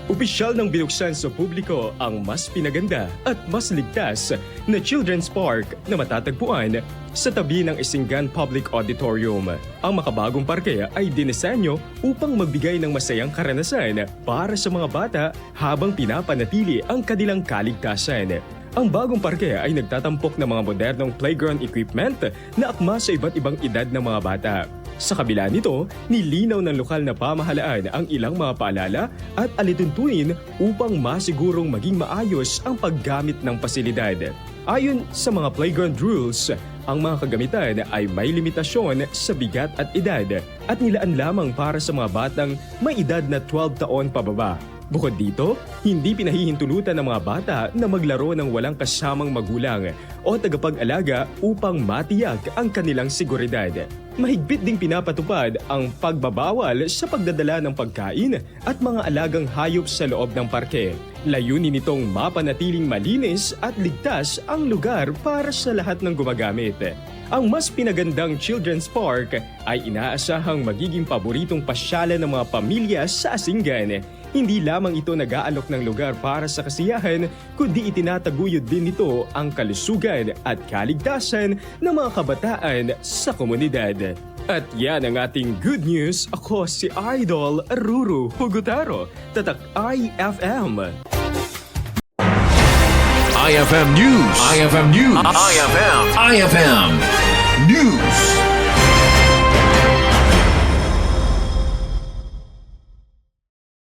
Opisyal ng binuksan sa publiko ang mas pinaganda at mas ligtas na Children's Park na matatagpuan sa tabi ng Isinggan Public Auditorium. Ang makabagong parke ay dinisenyo upang magbigay ng masayang karanasan para sa mga bata habang pinapanatili ang kanilang kaligtasan. Ang bagong parke ay nagtatampok ng mga modernong playground equipment na akma sa iba't ibang edad ng mga bata. Sa kabila nito, nilinaw ng lokal na pamahalaan ang ilang mga paalala at alituntunin upang masigurong maging maayos ang paggamit ng pasilidad. Ayon sa mga playground rules, ang mga kagamitan ay may limitasyon sa bigat at edad at nilaan lamang para sa mga batang may edad na 12 taon pababa. Bukod dito, hindi pinahihintulutan ng mga bata na maglaro ng walang kasamang magulang o tagapag-alaga upang matiyak ang kanilang seguridad. Mahigpit ding pinapatupad ang pagbabawal sa pagdadala ng pagkain at mga alagang hayop sa loob ng parke. Layunin nitong mapanatiling malinis at ligtas ang lugar para sa lahat ng gumagamit. Ang mas pinagandang Children's Park ay inaasahang magiging paboritong pasyalan ng mga pamilya sa Isinggan. Hindi lamang ito nag-aalok ng lugar para sa kasiyahan, kundi itinataguyod din nito ang kalusugan at kaligtasan ng mga kabataan sa komunidad. At yan ang ating good news. Ako si Idol Ruru Hugutaro, Tatak IFM. IFM News. IFM News. IFM News.